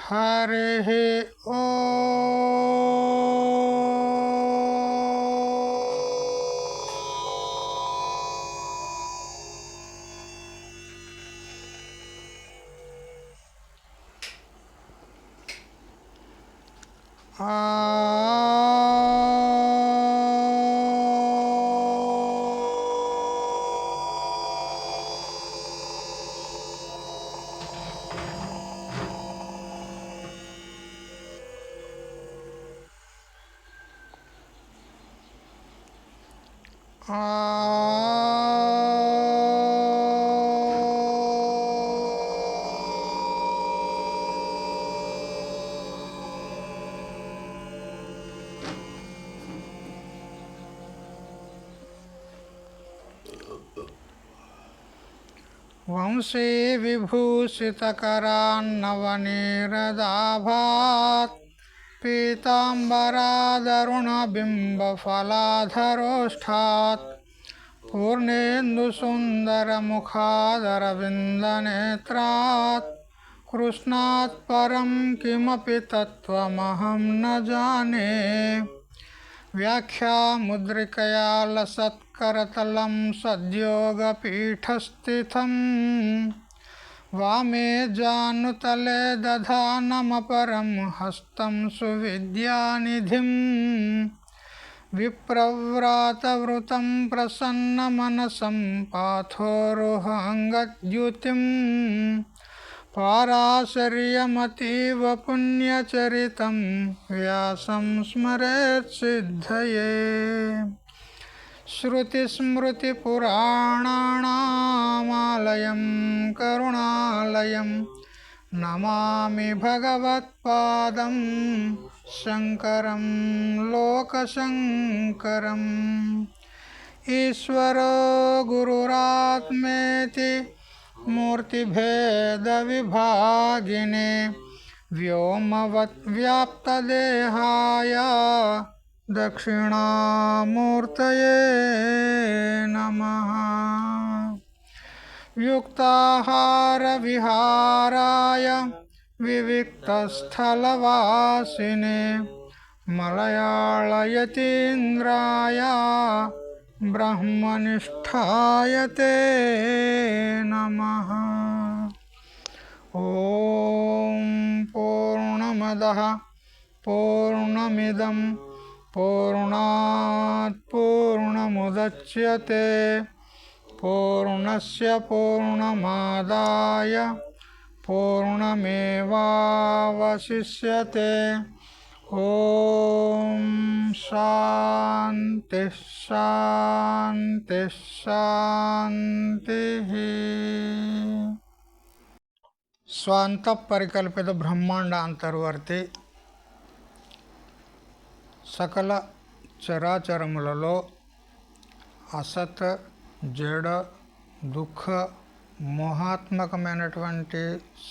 हरिः वंशी विभूषितकरान्नवनीरदाभात् पीताम्बरादरुणबिम्बफलाधरोष्ठात् पूर्णेन्दुसुन्दरमुखादरविन्दनेत्रात् कृष्णात् परं किमपि तत्त्वमहं न जाने। व्याख्यामुद्रिकया लसत्करतलं सद्योगपीठस्थितं वामे जानुतले दधानमपरं हस्तं सुविद्यानिधिं विप्रव्रातवृतं प्रसन्नमनसं पाथोरुहाङ्गद्युतिं पाराशर्यमतीव पुण्यचरितं व्यासं स्मरेत् सिद्धये। श्रुतिस्मृतिपुराणानामालयं करुणालयं नमामि भगवत्पादं शङ्करं लोकशङ्करम्। ईश्वरो गुरुरात्मेति मूर्तिभेदविभागिने व्योमवद्व्याप्तदेहाय दक्षिणामूर्तये नमः। युक्ताहारविहाराय विविक्तस्थलवासिने मलयाळयतीन्द्राय ब्रह्मनिष्ठाय ते नमः। ॐ पूर्णमदः पूर्णमिदं पूर्णात् पूर्णमुदच्यते पूर्णस्य पूर्णमादाय पूर्णमेवावशिष्यते। ॐ शान्ति शान्ति शान्तिः। స్వాంతఃపరికల్పిత బ్రహ్మాండ అంతర్వర్తి సకల చరాచరములలో అసత్ జడ దుఃఖ మోహాత్మకమైనటువంటి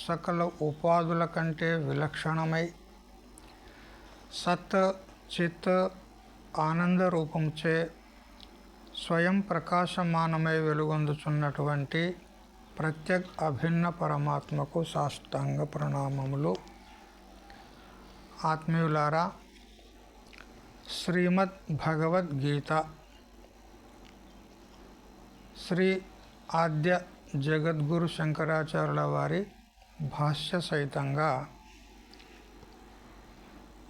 సకల ఉపాధుల కంటే విలక్షణమై సత్ చిత్ ఆనంద రూపంచే స్వయం ప్రకాశమానమై వెలుగొందుచున్నటువంటి ప్రత్యేక్ అభిన్న పరమాత్మకు సాష్టాంగ ప్రణామములు. ఆత్మీయులారా, శ్రీమద్ భగవద్గీత శ్రీ ఆద్య జగద్గురు శంకరాచార్యుల వారి భాష్య సహితంగా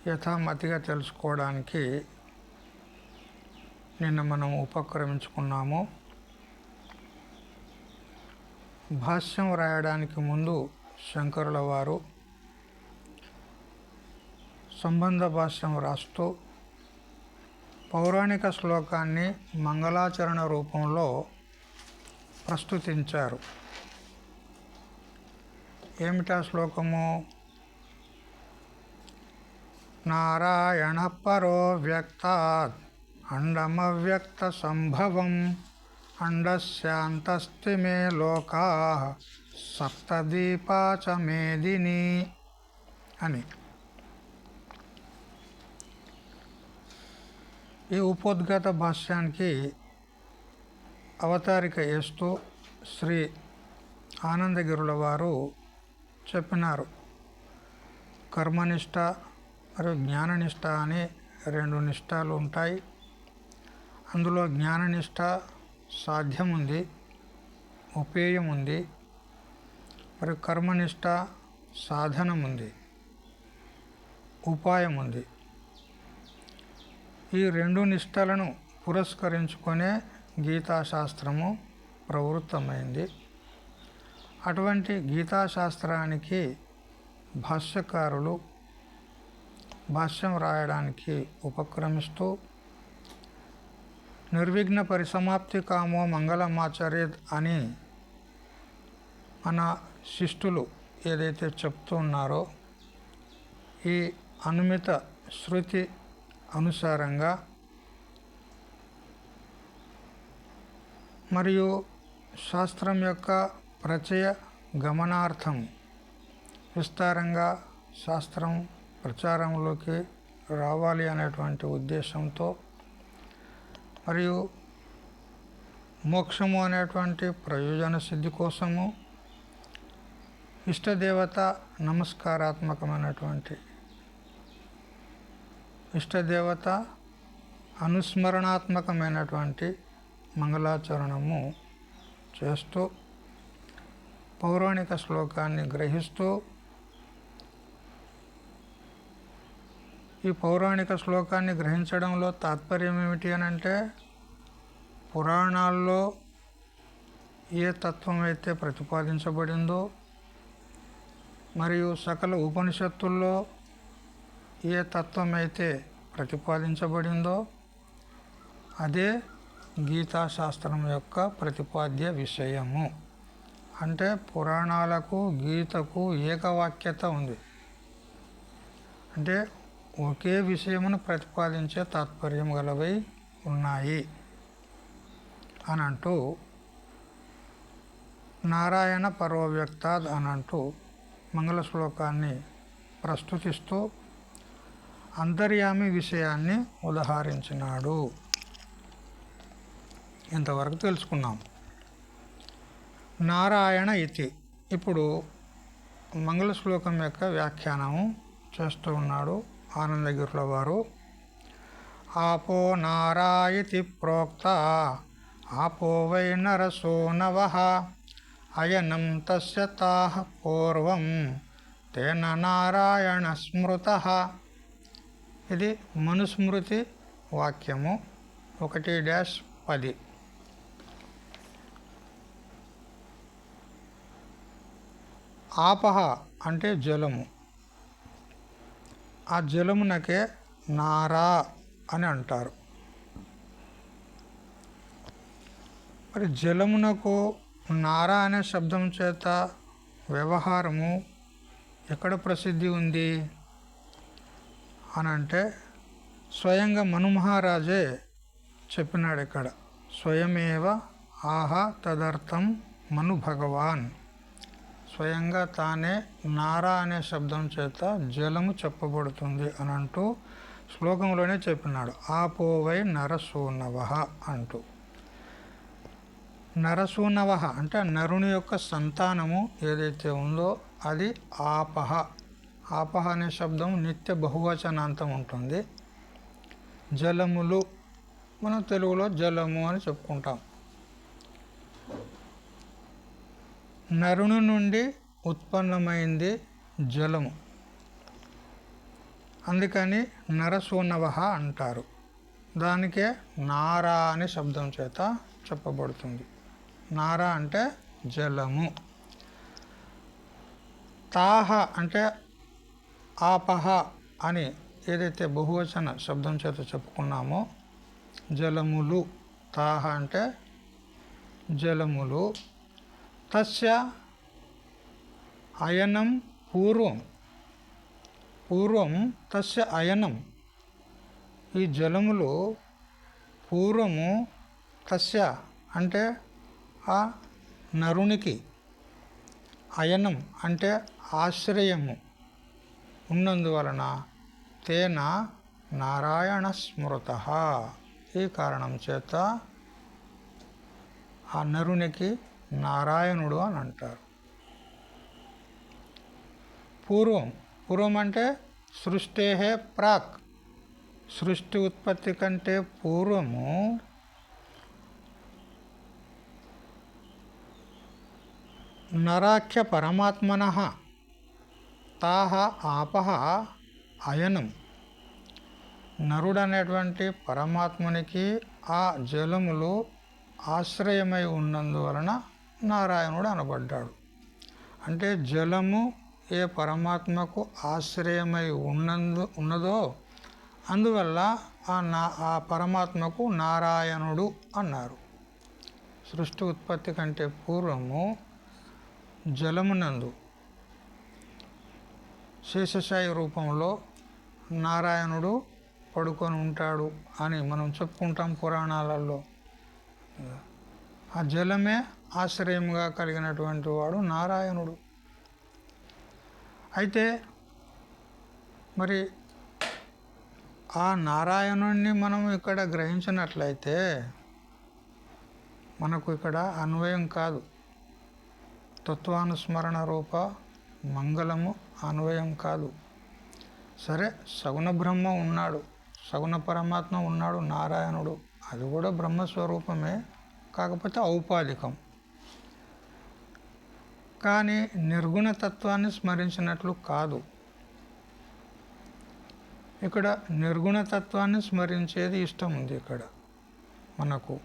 యథామతిగా తెలుసుకోవడానికి నిన్న మనం ఉపక్రమించుకున్నాము. భాష్యం రాయడానికి ముందు శంకరుల వారు సంబంధ భాష్యం రాస్తూ పౌరాణిక శ్లోకాన్ని మంగళాచరణ రూపంలో ప్రస్తుతించారు. ఏమిటా శ్లోకము? నారాయణ పరో వ్యక్తాత్ అండమవ్యక్త సంభవం అండస్యాంతస్తి మే లోకాః సప్తదీపా చ మేదిని అని. ఈ ఉపోద్ఘాత భాష్యానికి అవతారిక చేస్తూ శ్రీ ఆనందగిరుల వారు చెప్పినారు. కర్మనిష్ట మరియు జ్ఞాననిష్ట అని రెండు నిష్ఠలు ఉంటాయి. అందులో జ్ఞాననిష్ట సాధ్యం ఉంది, ఉపేయం ఉంది. మరియు కర్మనిష్ట సాధనం ఉంది, ఉపాయం ఉంది. ఈ రెండు నిష్టలను పురస్కరించుకొనే గీతాశాస్త్రము ప్రవృత్తమైంది. అటువంటి గీతాశాస్త్రానికి భాష్యకారులు భాష్యం రాయడానికి ఉపక్రమిస్తూ నిర్విఘ్న పరిసమాప్తి కామో మంగళమాచరేత్ అని మన శిష్టులు ఏదైతే చెప్తూ ఉన్నారో ఈ అనుమిత శృతి అనుసారంగా మరియు శాస్త్రం యొక్క ప్రచయ గమనార్థం విస్తారంగా శాస్త్రం ప్రచారంలోకి రావాలి అనేటువంటి ఉద్దేశంతో మరియు మోక్షము అనేటువంటి ప్రయోజన సిద్ధి కోసము ఇష్టదేవత నమస్కారాత్మకమైనటువంటి ఇష్టదేవత అనుస్మరణాత్మకమైనటువంటి మంగళాచరణము చేస్తూ పౌరాణిక శ్లోకాన్ని గ్రహిస్తూ ఈ పౌరాణిక శ్లోకాన్ని గ్రహించడంలో తాత్పర్యం ఏమిటి అని అంటే పురాణాల్లో ఏ తత్వం అయితే ప్రతిపాదించబడిందో మరియు సకల ఉపనిషత్తుల్లో ఏ తత్వం అయితే ప్రతిపాదించబడిందో అదే గీతాశాస్త్రం యొక్క ప్రతిపాద్య విషయము. అంటే పురాణాలకు గీతకు ఏకవాక్యత ఉంది. అంటే ఒకే విషయమును ప్రతిపాదించే తాత్పర్యం గలవై ఉన్నాయి అని అంటూ నారాయణ పరోవ్యక్తాద్ అని అంటూ మంగళ శ్లోకాన్ని ప్రస్తుతిస్తూ అంతర్యామి విషయాన్ని ఉదహరించినాడు. ఇంతవరకు తెలుసుకున్నాం. నారాయణ ఇతి. ఇప్పుడు మంగళ శ్లోకం యొక్క వ్యాఖ్యానము చేస్తూ ఉన్నాడు ఆనందగిరుల వారు. ఆపో నారాయతి ప్రోక్త ఆపో వై నరసో నవః అయనం తస్య తాః పూర్వం తేన నారాయణ స్మృతః. ఇది మనుస్మృతి వాక్యము 1-10. ఆపహ అంటే జలము. ఆ జలమునకే నారా అని అంటారు. మరి జలమునకు నారా అనే శబ్దం చేత వ్యవహారము ఎక్కడ ప్రసిద్ధి ఉంది అని అంటే స్వయంగా మను మహారాజే చెప్పినాడు. ఇక్కడ స్వయమేవ ఆహా తదర్థం మను భగవాన్. స్వయంగా తానే నారా అనే శబ్దం చేత జలము చెప్పబడుతుంది అని అంటూ శ్లోకంలోనే చెప్పినాడు. ఆపోవై నరసూనవః అంటూ. నరసూనవః అంటే నరుని యొక్క సంతానము ఏదైతే ఉందో అది ఆపహ. ఆపహ అనే శబ్దం నిత్య బహువచనాంతం ఉంటుంది. జలములు మనం తెలుగులో జలము అని చెప్పుకుంటాం. నరుని నుండి ఉత్పన్నమైంది జలము, అందుకని నరసూనవః అంటారు. దానికే నారా అనే శబ్దం చేత చెప్పబడుతుంది. నారా అంటే జలము. తాహ అంటే ఆపహ అని ఏదైతే బహువచన శబ్దం చేత చెప్పుకున్నామో జలములు. తాహ అంటే జలములు. తస్య అయనం పూర్వం. పూర్వం తస్య అయనం. ఈ జలములు పూర్వము తస్య అంటే ఆ నరునికి, అయనం అంటే ఆశ్రయము ఉన్నందువలన తేన నారాయణ స్మృతః. ఈ కారణం చేత ఆ నరునికి నారాయణుడు అని అంటారు. పూర్వం పూర్వం అంటే సృష్టేహే ప్రాక్, సృష్టి ఉత్పత్తి కంటే పూర్వము నరాఖ్య పరమాత్మనః తాహ ఆపహ అయనం. నరుడనేటువంటి పరమాత్మునికి ఆ జలములు ఆశ్రయమై ఉన్నందువలన నారాయణుడు అనబడ్డాడు. అంటే జలము ఏ పరమాత్మకు ఆశ్రయమై ఉన్నదో అందువల్ల ఆ పరమాత్మకు నారాయణుడు అన్నారు. సృష్టి ఉత్పత్తి కంటే పూర్వము జలమునందు శేషశాయి రూపంలో నారాయణుడు పడుకొని ఉంటాడు అని మనం చెప్పుకుంటాం పురాణాలలో. ఆ జలమే ఆశ్రయంగా కలిగినటువంటి వాడు నారాయణుడు. అయితే మరి ఆ నారాయణుణ్ణి మనం ఇక్కడ గ్రహించినట్లయితే మనకు ఇక్కడ అన్వయం కాదు. తత్వానుస్మరణ రూప మంగళము అన్వయం కాదు. సరే, సగుణ బ్రహ్మ ఉన్నాడు, సగుణ పరమాత్మ ఉన్నాడు నారాయణుడు, అది కూడా బ్రహ్మస్వరూపమే, కాకపోతే ఔపాధికం. కానీ నిర్గుణ తత్వాన్ని స్మరించినట్లు కాదు. ఇక్కడ నిర్గుణ తత్వాన్ని స్మరించేది ఇష్టం ఉంది ఇక్కడ మనకు.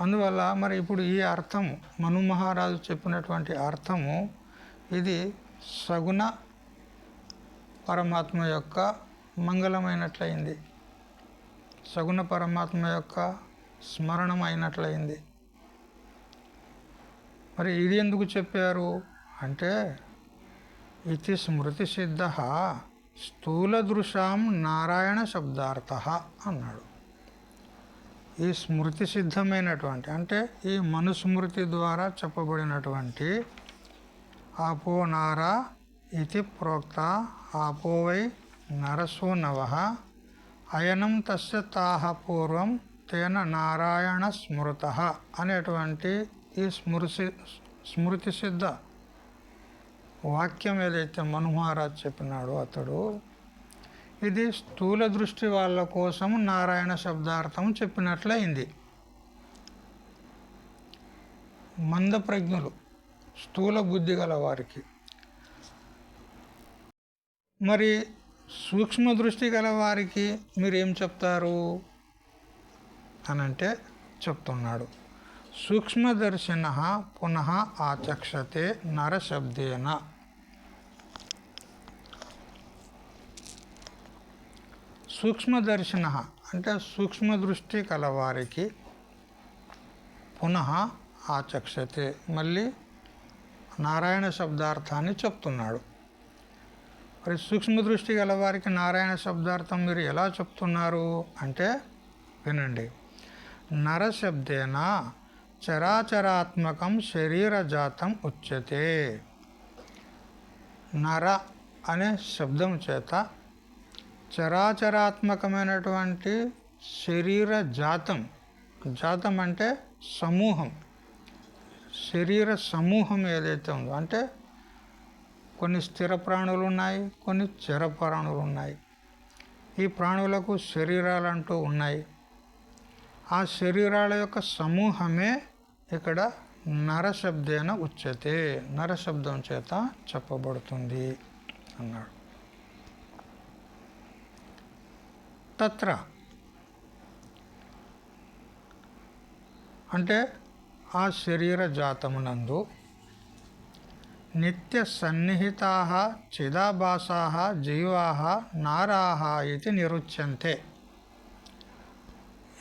అందువల్ల మరి ఇప్పుడు ఈ అర్థము మను మహారాజు చెప్పినటువంటి అర్థము ఇది సగుణ పరమాత్మ యొక్క మంగళమైనట్లయింది, సగుణ పరమాత్మ యొక్క స్మరణం అయినట్లయింది. మరి ఇది ఎందుకు చెప్పారు అంటే ఇది స్మృతి సిద్ధ స్థూల దృశాం నారాయణ శబ్దార్థ అన్నాడు. ఈ స్మృతి సిద్ధమైనటువంటి అంటే ఈ మనుస్మృతి ద్వారా చెప్పబడినటువంటి ఆపో నారా ఇది ప్రోక్త ఆపో వై నరసో నవః అయనం తస్య తాహ పూర్వం తేన నారాయణ స్మృతః అనేటువంటి ఈ స్మృతి సిద్ధ వాక్యం ఏదైతే మను మహారాజ్ చెప్పినాడో అతడు, ఇది స్థూల దృష్టి వాళ్ళ కోసం నారాయణ శబ్దార్థం చెప్పినట్లయింది. మంద ప్రజ్ఞులు, స్థూల బుద్ధి గల వారికి. మరి సూక్ష్మ దృష్టి గల వారికి మీరేం చెప్తారు అనంటే చెప్తున్నాడు. సూక్ష్మదర్శిన పునః ఆచక్షతే నరశబ్దేన. సూక్ష్మదర్శిన అంటే సూక్ష్మ దృష్టి కలవారికి పునః ఆచక్షతే మళ్ళీ నారాయణ శబ్దార్థాన్ని చెప్తున్నాడు. మరి సూక్ష్మ దృష్టి గలవారికి నారాయణ శబ్దార్థం మీరు ఎలా చెప్తున్నారు అంటే వినండి. నరశబ్దేన చరాచరాత్మకం శరీరజాతం ఉచ్యతే. నర అనే శబ్దం చేత చరాచరాత్మకమైనటువంటి శరీర జాతం, జాతం అంటే సమూహం, శరీర సమూహం ఏదైతే ఉందో అంటే కొన్ని స్థిర ప్రాణులు ఉన్నాయి, కొన్ని చర ప్రాణులు ఉన్నాయి. ఈ ప్రాణులకు శరీరాలంటూ ఉన్నాయి. ఆ శరీరాల యొక్క సమూహమే ఇక్కడ నరశబ్దేన ఉచ్యతే, నరశబ్దం చేత చెప్పబడుతుంది అన్నాడు. తత్ర అంటే ఆ శరీర జాతమునందు నిత్య సన్నిహితా చిదాభాసా జీవా నారాహ ఇది నిరుచ్యంతే.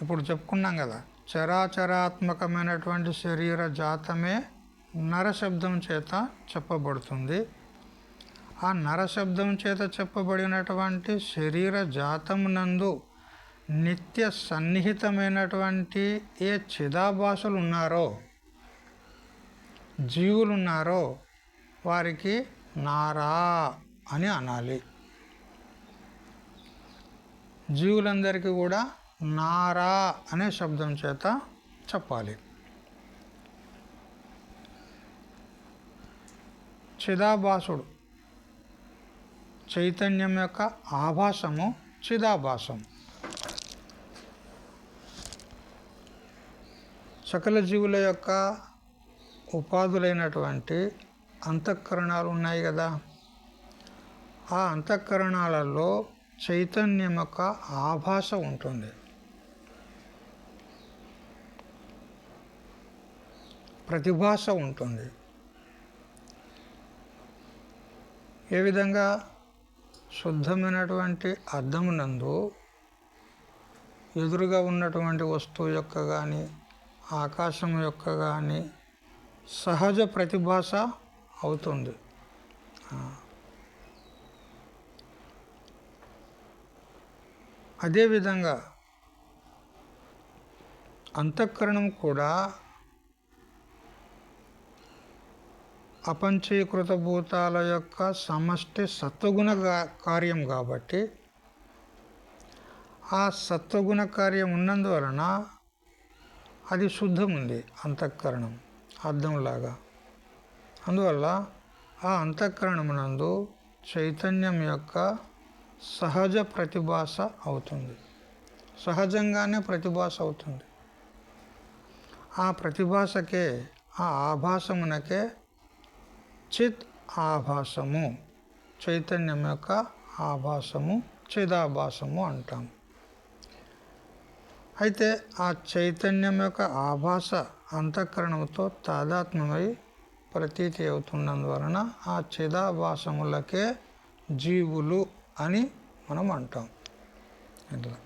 ఇప్పుడు చెప్పుకున్నాం కదా, చరాచరాత్మకమైనటువంటి శరీర జాతమే నరశబ్దం చేత చెప్పబడుతుంది. ఆ నరశబ్దం చేత చెప్పబడినటువంటి శరీర జాతమునందు నిత్య సన్నిహితమైనటువంటి ఏ చిదాభాసులు ఉన్నారో, జీవులు ఉన్నారో వారికి నారా అని అనాలి. జీవులందరికీ కూడా నారా అనే శబ్దం చేత చెప్పాలి. చిదాభాసుడు చైతన్యం యొక్క ఆభాసము చిదాభాసం. సకల జీవుల యొక్క ఉపాధులైనటువంటి అంతఃకరణాలు ఉన్నాయి కదా, ఆ అంతఃకరణాలలో చైతన్యం యొక్క ఆభాస ఉంటుంది. ప్రతిభాస ఉంటుంది. ఏ విధంగా శుద్ధమైనటువంటి అద్దమునందు ఎదురుగా ఉన్నటువంటి వస్తువు యొక్క కానీ ఆకాశం యొక్క కానీ సహజ ప్రతిభాస అవుతుంది. అదేవిధంగా అంతఃకరణం కూడా అపంచీకృత భూతాల యొక్క సమష్టి సత్వగుణ కార్యం కాబట్టి ఆ సత్వగుణ కార్యం ఉన్నందువలన అది శుద్ధం ఉంది అంతఃకరణం అద్దంలాగా. అందువల్ల ఆ అంతఃకరణమునందు చైతన్యం యొక్క సహజ ప్రతిభాస అవుతుంది. సహజంగానే ప్రతిభాస అవుతుంది. ఆ ప్రతిభాసకే, ఆ ఆభాసమునకే చిత్ ఆభాసము, చైతన్యం యొక్క ఆభాసము, చిదాభాసము అంటాం. అయితే ఆ చైతన్యం యొక్క ఆభాస అంతఃకరణంతో తాదాత్మ్యమై ప్రతీతి అవుతున్నందువలన ఆ చిదాభాసములకే జీవులు అని మనం అంటాం. ఇట్లా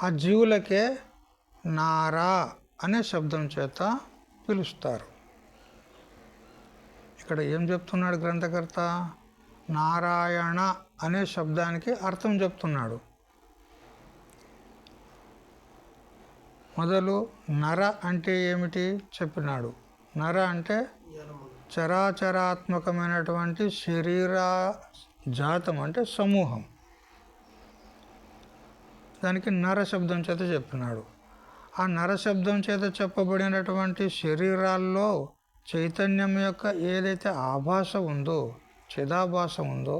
ఆ జీవులకే నారా అనే శబ్దం చేత పిలుస్తారు. ఇక్కడ ఏం చెప్తున్నాడు గ్రంథకర్త? నారాయణ అనే శబ్దానికి అర్థం చెప్తున్నాడు. మొదలు నర అంటే ఏమిటి చెప్పినాడు. నర అంటే చరాచరాత్మకమైనటువంటి శరీర జాతం అంటే సమూహం. దానికి నర శబ్దం చేత చెప్పినాడు. ఆ నర శబ్దం చేత చెప్పబడినటువంటి శరీరాల్లో చైతన్యం యొక్క ఏదైతే ఆభాస ఉందో, చిదాభాస ఉందో,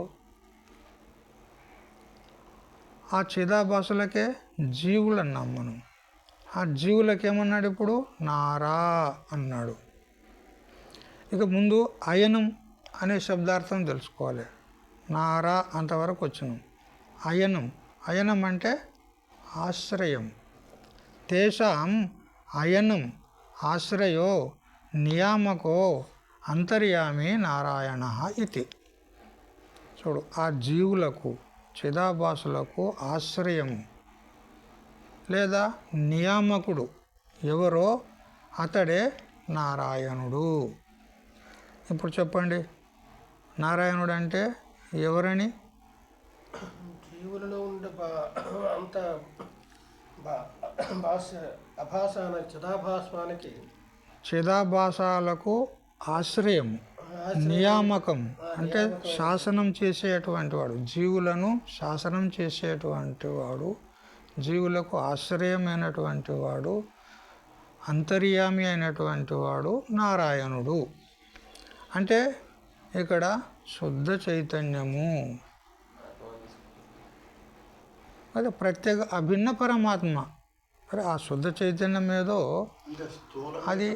ఆ చిదాభాసలకే జీవులు అన్నాం మనం. ఆ జీవులకేమన్నాడు ఇప్పుడు? నారా అన్నాడు. ఇక ముందు అయనం అనే శబ్దార్థం తెలుసుకోవాలి. నారా అంతవరకు వచ్చినాం. అయనం, అయనం అంటే ఆశ్రయం. తేషాం అయనం ఆశ్రయో నియామకో అంతర్యామి నారాయణ ఇది. చూడు, ఆ జీవులకు చిదాభాసులకు ఆశ్రయము లేదా నియామకుడు ఎవరో అతడే నారాయణుడు. ఇప్పుడు చెప్పండి, నారాయణుడు అంటే ఎవరని? జీవులలో ఉండే అంత చిదాభాసానికి, చిదాభాసాలకు ఆశ్రయం, నియామకం అంటే శాసనం చేసేటువంటి వాడు, జీవులను శాసనం చేసేటువంటి వాడు, జీవులకు ఆశ్రయమైనటువంటి వాడు, అంతర్యామి అయినటువంటి వాడు నారాయణుడు. అంటే ఇక్కడ శుద్ధ చైతన్యము, అదే ప్రత్యేక అభిన్న పరమాత్మ. మరి ఆ శుద్ధ చైతన్యం ఏదో అది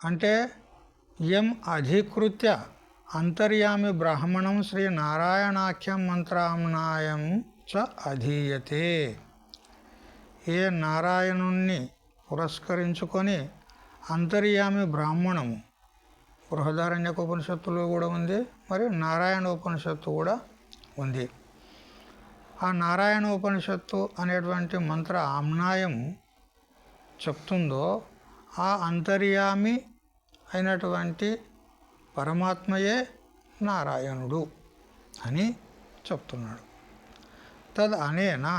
అంటే యం అధికృత్య అంతర్యామి బ్రాహ్మణం శ్రీ నారాయణాఖ్యం మంత్రామ్నాయం చ అధీయతే. ఏ నారాయణుణ్ణి పురస్కరించుకొని అంతర్యామి బ్రాహ్మణము బృహదారణ్యక ఉపనిషత్తులో కూడా ఉంది, మరి నారాయణ ఉపనిషత్తు కూడా ఉంది. ఆ నారాయణ ఉపనిషత్తు అనేటువంటి మంత్ర ఆమ్నాయం చెప్తుందో ఆ అంతర్యామి అయినటువంటి పరమాత్మయే నారాయణుడు అని చెప్తున్నాడు. తద్ అనేనా,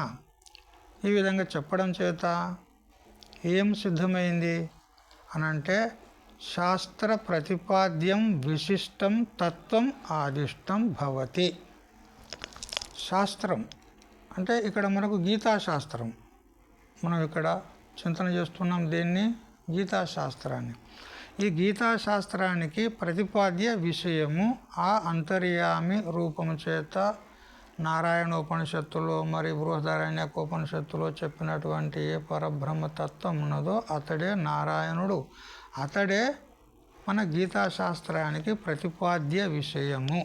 ఈ విధంగా చెప్పడం చేత ఏం సిద్ధమైంది అనంటే శాస్త్ర ప్రతిపాద్యం విశిష్టం తత్వం ఆదిష్టం భవతి. శాస్త్రం అంటే ఇక్కడ మనకు గీతాశాస్త్రం, మనం ఇక్కడ చింతన చేస్తున్నాం దేన్ని? గీతాశాస్త్రాన్ని. ఈ గీతాశాస్త్రానికి ప్రతిపాద్య విషయము ఆ అంతర్యామి రూపము చేత నారాయణోపనిషత్తులో మరి బృహదారణ్యకోపనిషత్తులో చెప్పినటువంటి ఏ పరబ్రహ్మతత్వం ఉన్నదో అతడే నారాయణుడు. అతడే మన గీతాశాస్త్రానికి ప్రతిపాద్య విషయము.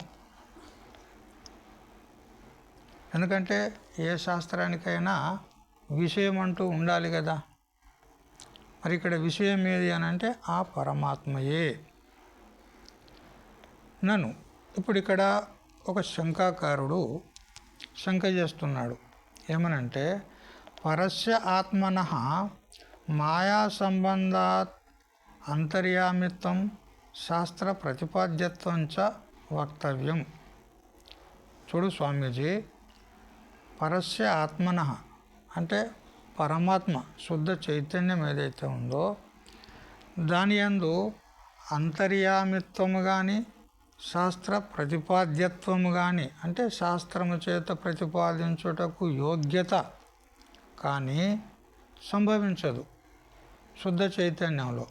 ఎందుకంటే ఏ శాస్త్రానికైనా విషయం అంటూ ఉండాలి కదా. మరి ఇక్కడ విషయం ఏది అని అంటే ఆ పరమాత్మయే. ఇప్పుడు ఇక్కడ ఒక శంకాకారుడు శంక చేస్తున్నాడు. ఏమనంటే పరస్య ఆత్మనః మాయా సంబంధాత్ అంతర్యామిత్వం శాస్త్ర ప్రతిపాద్యత్వం చ వక్తవ్యం. చూడు స్వామీజీ, పరస్య ఆత్మనః అంటే పరమాత్మ శుద్ధ చైతన్యం ఏదైతే ఉందో దాని యందు అంతర్యామిత్వము కానీ శాస్త్ర ప్రతిపాద్యత్వము కానీ అంటే శాస్త్రము చేత ప్రతిపాదించుటకు యోగ్యత కానీ సంభవించదు శుద్ధ చైతన్యంలో.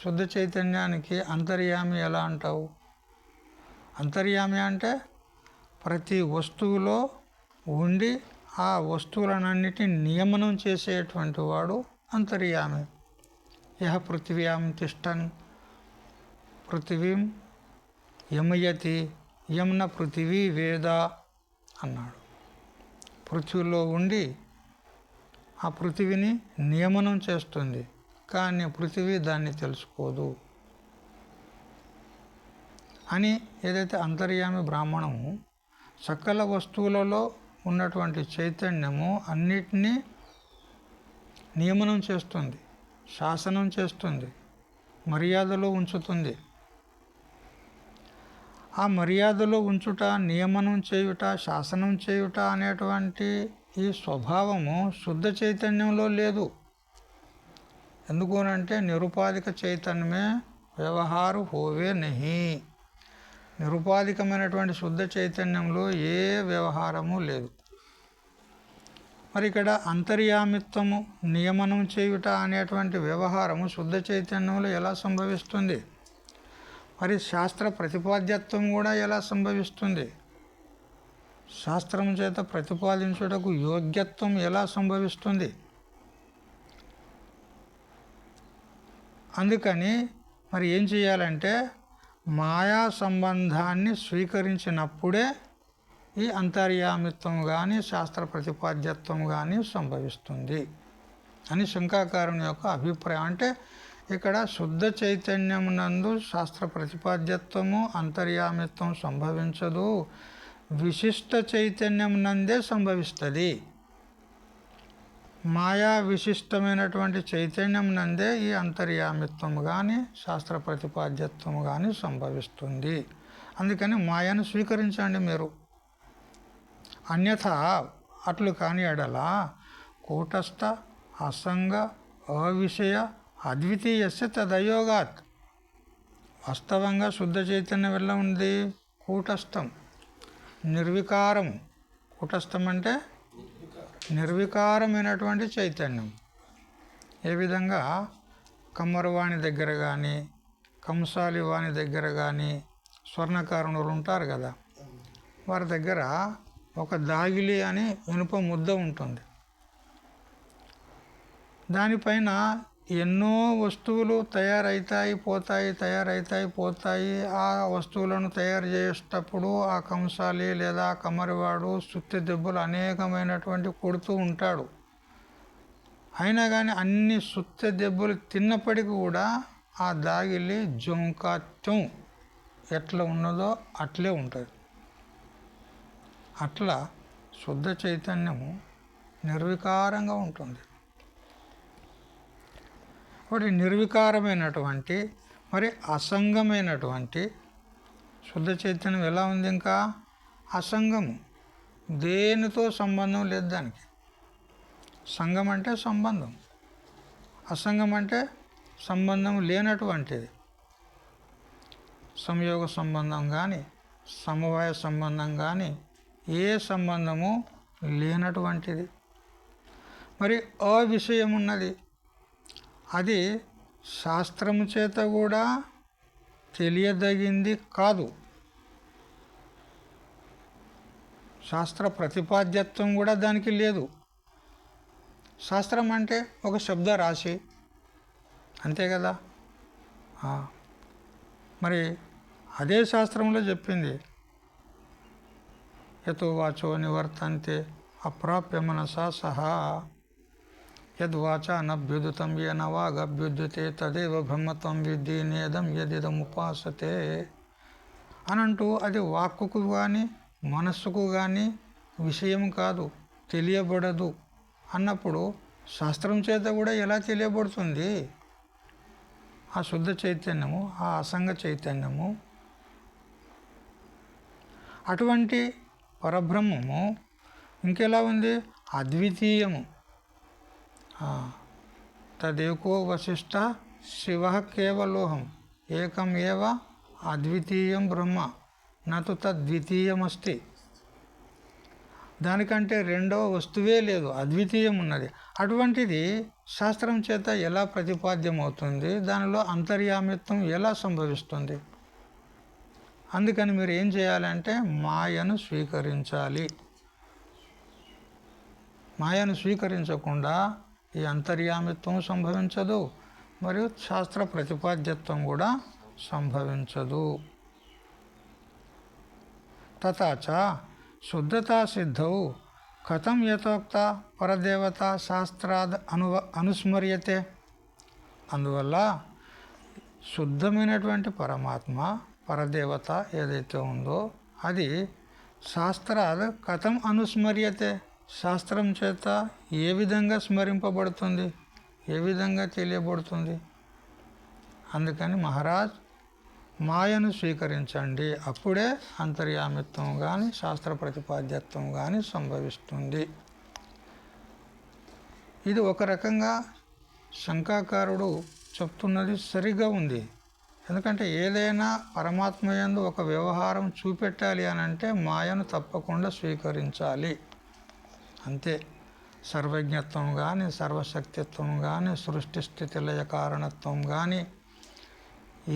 శుద్ధ చైతన్యానికి అంతర్యామి ఎలా అంటావు? అంతర్యామి అంటే ప్రతి వస్తువులో ఉండి ఆ వస్తువులన్నిటిని నియమనం చేసేటువంటి వాడు అంతర్యామి. యహ పృథివ్యాం తిష్టన్ పృథివీం యమయతి యమ్న పృథివీ వేద అన్నాడు. పృథ్వీలో ఉండి ఆ పృథివిని నియమనం చేస్తుంది, కానీ పృథివీ దాన్ని తెలుసుకోదు అని ఏదైతే అంతర్యామి బ్రాహ్మణము సకల వస్తువులలో ఉన్నటువంటి చైతన్యము అన్నిటినీ నియమనం చేస్తుంది, శాసనం చేస్తుంది, మర్యాదలో ఉంచుతుంది. ఆ మర్యాదలో ఉంచుట, నియమనం చేయుట, శాసనం చేయుట అనేటువంటి ఈ స్వభావము శుద్ధ చైతన్యంలో లేదు. ఎందుకునంటే నిరుపాధిక చైతన్యమే వ్యవహారు హోవే నహి. నిరుపాధికమైనటువంటి శుద్ధ చైతన్యంలో ఏ వ్యవహారము లేదు. మరి ఇక్కడ అంతర్యామిత్వము, నియమనం చేయుట అనేటువంటి వ్యవహారము శుద్ధ చైతన్యంలో ఎలా సంభవిస్తుంది? మరి శాస్త్ర ప్రతిపాద్యత్వం కూడా ఎలా సంభవిస్తుంది? శాస్త్రం చేత ప్రతిపాదించుటకు యోగ్యత్వం ఎలా సంభవిస్తుంది? అందుకని మరి ఏం చేయాలంటే మాయా సంబంధాన్ని స్వీకరించినప్పుడే ఈ అంతర్యామిత్వం కానీ శాస్త్ర ప్రతిపాద్యత్వం కానీ సంభవిస్తుంది అని శంకాకారుని యొక్క అభిప్రాయం. అంటే ఇక్కడ శుద్ధ చైతన్యం నందు శాస్త్ర ప్రతిపాద్యత్వము అంతర్యామిత్వం సంభవించదు, విశిష్ట చైతన్యం నందే సంభవిస్తుంది. మాయా విశిష్టమైనటువంటి చైతన్యం నందే ఈ అంతర్యామిత్వము కానీ శాస్త్ర ప్రతిపాద్యత్వము కానీ సంభవిస్తుంది. అందుకని మాయను స్వీకరించండి మీరు. అన్యథా అట్లు కాని ఎడల కూటస్థ అసంగ అవిషయ అద్వితీయస్య తదయోగాత్. వాస్తవంగా శుద్ధ చైతన్యం ఎలా ఉంది? కూటస్థం, నిర్వికారం. కూటస్థం అంటే నిర్వికారమైనటువంటి చైతన్యం. ఏ విధంగా కమ్మరవాణి దగ్గర కానీ కంసాలి వాణి దగ్గర కానీ స్వర్ణకారుణులు ఉంటారు కదా, వారి దగ్గర ఒక దాగిలి అని ఇనుప ముద్ద ఉంటుంది. దానిపైన ఎన్నో వస్తువులు తయారవుతాయి పోతాయి. ఆ వస్తువులను తయారు చేసేటప్పుడు ఆ కంసాలి లేదా కమ్మరివాడు సుత్తి దెబ్బలు అనేకమైనటువంటి కొడుతూ ఉంటాడు. అయినా కానీ అన్ని సుత్తి దెబ్బలు తిన్నప్పటికీ కూడా ఆ దాగిలి జొంకాత్యం ఎట్లా ఉన్నదో అట్లే ఉంటుంది. అట్లా శుద్ధ చైతన్యము నిర్వికారంగా ఉంటుంది. ఒకటి నిర్వికారమైనటువంటి మరి అసంగమైనటువంటి శుద్ధ చైతన్యం ఎలా ఉంది? ఇంకా అసంగము, దేనితో సంబంధం లేదు దానికి. సంగం అంటే సంబంధం, అసంగం అంటే సంబంధం లేనటువంటిది. సంయోగ సంబంధం కానీ సమవాయ సంబంధం కానీ ఏ సంబంధము లేనటువంటిది. మరి అవిషయం ఉన్నది. అది శాస్త్రము చేత కూడా తెలియదగింది కాదు. శాస్త్ర ప్రతిపాద్యత్వం కూడా దానికి లేదు. శాస్త్రం అంటే ఒక శబ్ద రాశి అంతే కదా. మరి అదే శాస్త్రంలో చెప్పింది, యతో వాచో నివర్తంతే అప్రాప్య మనసా సహా యద్వాచా నభ్యుదితం ఏన వాగభ్యుద్యతే తదేవ బ్రహ్మత్వం విద్ధి నేదం యదిదముపాసతే అనంటూ అది వాక్కుకు కానీ మనస్సుకు కానీ విషయం కాదు, తెలియబడదు అన్నప్పుడు శాస్త్రం చేత కూడా ఎలా తెలియబడుతుంది? ఆ శుద్ధ చైతన్యము, ఆ అసంగ చైతన్యము, అటువంటి పరబ్రహ్మము ఇంకెలా ఉంది? అద్వితీయము. తదేకో వశిష్ట శివ కేవలోహం ఏకం ఏవ అద్వితీయం బ్రహ్మ నతు తద్వితీయమస్తి. దానికంటే రెండవ వస్తువే లేదు, అద్వితీయం ఉన్నది. అటువంటిది శాస్త్రం చేత ఎలా ప్రతిపాద్యమవుతుంది? దానిలో అంతర్యామిత్వం ఎలా సంభవిస్తుంది? అందుకని మీరు ఏం చేయాలంటే మాయను స్వీకరించాలి. మాయను స్వీకరించకుండా ఈ అంతర్యామిత్వం సంభవించదు, మరియు శాస్త్ర ప్రతిపాద్యత్వం కూడా సంభవించదు. తథాచ శుద్ధతా సిద్ధౌ కథం యథోక్త పరదేవత శాస్త్రాద్ అనుస్మర్యతే. అందువల్ల శుద్ధమైనటువంటి పరమాత్మ, పరదేవత ఏదైతే ఉందో అది శాస్త్రాద్ కథం అనుస్మర్యతే, శాస్త్రం చేత ఏ విధంగా స్మరింపబడుతుంది, ఏ విధంగా తెలియబడుతుంది? అందుకని మహారాజ్ మాయను స్వీకరించండి, అప్పుడే అంతర్యామిత్వం కానీ శాస్త్ర ప్రతిపాద్యత్వం కానీ సంభవిస్తుంది. ఇది ఒక రకంగా శంకాకారుడు చెప్తున్నది సరిగా ఉంది. ఎందుకంటే ఏదైనా పరమాత్మ యందు ఒక వ్యవహారం చూపెట్టాలి అని అంటే మాయను తప్పకుండా స్వీకరించాలి అంతే. సర్వజ్ఞత్వం కానీ, సర్వశక్తిత్వం కానీ, సృష్టి స్థితి లయ కారణత్వం కానీ,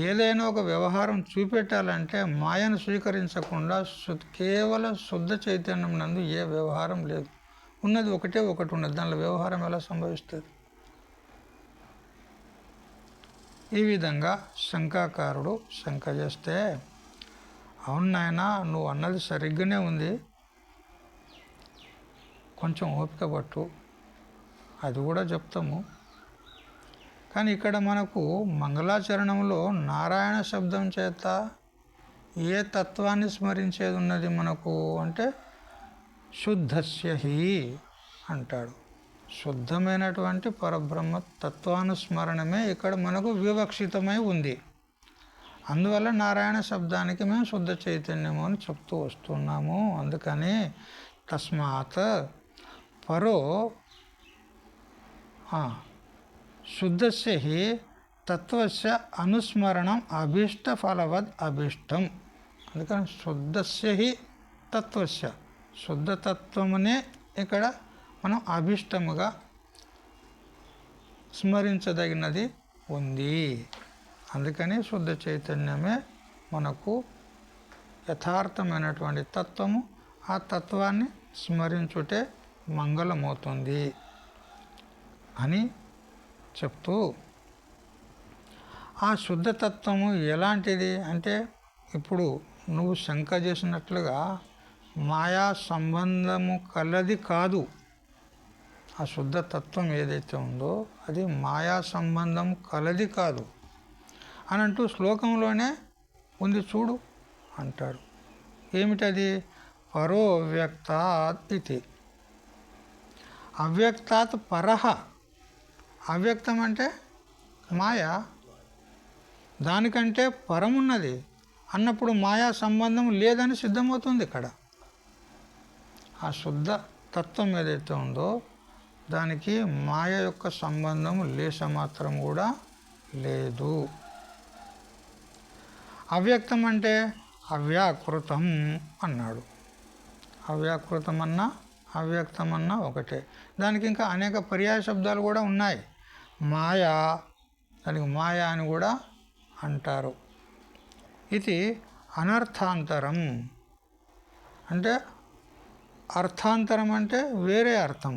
ఏదైనా ఒక వ్యవహారం చూపెట్టాలంటే మాయను స్వీకరించకుండా కేవలం శుద్ధ చైతన్యం నందు ఏ వ్యవహారం లేదు. ఉన్నది ఒకటే ఒకటి ఉన్నది, దానిలో వ్యవహారం ఎలా సంభవిస్తుంది? ఈ విధంగా శంకాకారుడు శంక చేస్తే, అవును నాయనా, నువ్వు అన్నది సరిగ్గానే ఉంది, కొంచెం ఓపిక పట్టు, అది కూడా చెప్తాము. కానీ ఇక్కడ మనకు మంగళాచరణంలో నారాయణ శబ్దం చేత ఏ తత్వాన్ని స్మరించేది ఉన్నది మనకు అంటే శుద్ధస్య హి అంటాడు. శుద్ధమైనటువంటి పరబ్రహ్మ తత్వానుస్మరణమే ఇక్కడ మనకు వివక్షితమై ఉంది. అందువల్ల నారాయణ శబ్దానికి మేము శుద్ధ చైతన్యము అని చెప్తూ వస్తున్నాము. అందుకని తస్మాత్ పరో శుద్ధస్య హి తత్వస్య అనుస్మరణం అభీష్ట ఫలవద్ అభీష్టం. అందుకని శుద్ధస్య హి తత్వస్య, శుద్ధతత్వమునే ఇక్కడ మనం అభీష్టముగా స్మరించదగినది ఉంది. అందుకని శుద్ధ చైతన్యమే మనకు యథార్థమైనటువంటి తత్వము. ఆ తత్వాన్ని స్మరించుటే మంగళమవుతుంది అని చెప్తూ, ఆ శుద్ధతత్వము ఎలాంటిది అంటే ఇప్పుడు నువ్వు శంక చేసినట్లుగా మాయా సంబంధము కలది కాదు. ఆ శుద్ధతత్వం ఏదైతే ఉందో అది మాయా సంబంధం కలది కాదు అని అంటూ శ్లోకంలోనే ఉంది చూడు అంటాడు. ఏమిటది? పరో వ్యక్తాత్ ఇది. అవ్యక్తాత్ పరహ. అవ్యక్తం అంటే మాయ, దానికంటే పరమున్నది అన్నప్పుడు మాయా సంబంధం లేదని సిద్ధమవుతుంది ఇక్కడ. ఆ శుద్ధ తత్వం ఏదైతే ఉందో దానికి మాయ యొక్క సంబంధం లేశమాత్రం కూడా లేదు. అవ్యక్తం అంటే అవ్యాకృతం అన్నాడు. అవ్యాకృతం అన్నా అవ్యక్తం అన్నా ఒకటే. దానికి ఇంకా అనేక పర్యాయ శబ్దాలు కూడా ఉన్నాయి. మాయా, దానికి మాయా అని కూడా అంటారు. ఇది అనర్థాంతరం, అంటే అర్థాంతరం అంటే వేరే అర్థం,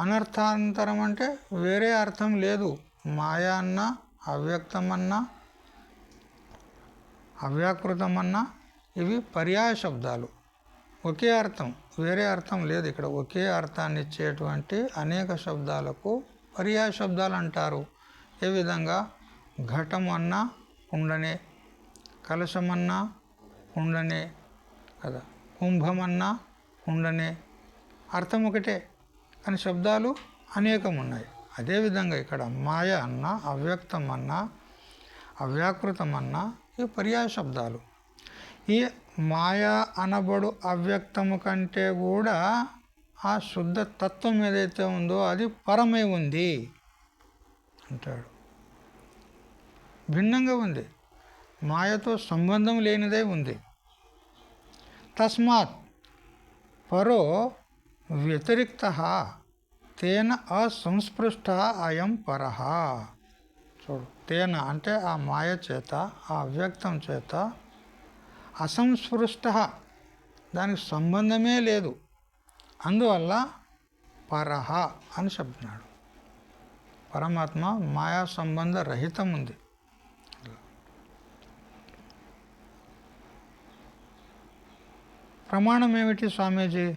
అనర్థాంతరం అంటే వేరే అర్థం లేదు. మాయా అన్నా, అవ్యక్తమన్నా, అవ్యాకృతమన్నా ఇవి పర్యాయ శబ్దాలు. ఒకే అర్థం, వేరే అర్థం లేదు ఇక్కడ. ఒకే అర్థాన్ని ఇచ్చేటువంటి అనేక శబ్దాలకు పర్యాయ శబ్దాలు అంటారు. ఏ విధంగా ఘటం అన్నా కుండనే, కలశమన్నా కుండనే కదా, కుంభమన్నా కుండనే, అర్థం ఒకటే కానీ శబ్దాలు అనేకం ఉన్నాయి. అదేవిధంగా ఇక్కడ మాయ అన్నా, అవ్యక్తం అన్నా, అవ్యాకృతం అన్నా ఇవి పర్యాయ శబ్దాలు. ఈ మాయా అనబడు అవ్యక్తము కంటే కూడా ఆ శుద్ధ తత్వం ఏదైతే ఉందో అది పరమై ఉంది అంటాడు. భిన్నంగా ఉంది, మాయతో సంబంధం లేనిదే ఉంది. తస్మాత్ పరో వ్యతిరిక్త తేన అసంస్పృష్ట అయం పరః. చూడు, తేన అంటే ఆ మాయ చేత, ఆ అవ్యక్తం చేత, అసంస్పృష్ట దానికి సంబంధమే లేదు, అందువల్ల పరః అని చెప్తున్నాడు. పరమాత్మ మాయా సంబంధ రహితం ఉంది. ప్రమాణం ఏమిటి స్వామీజీ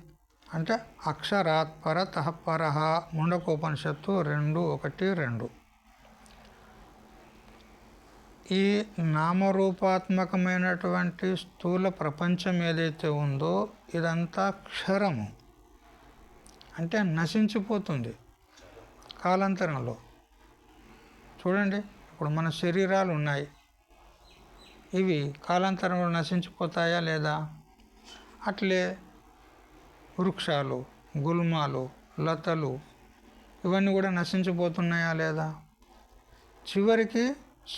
అంటే అక్షరాత్ పరతః పరః, ముండకోపనిషత్తు 2:1-2. ఈ నామరూపాత్మకమైనటువంటి స్థూల ప్రపంచం ఏదైతే ఉందో ఇదంతా క్షరము, అంటే నశించిపోతుంది కాలాంతరంలో. చూడండి, ఇప్పుడు మన శరీరాలు ఉన్నాయి, ఇవి కాలాంతరంలో నశించిపోతాయా లేదా? అట్లే వృక్షాలు, గుల్మాలు, లతలు ఇవన్నీ కూడా నశించిపోతున్నాయా లేదా? చివరికి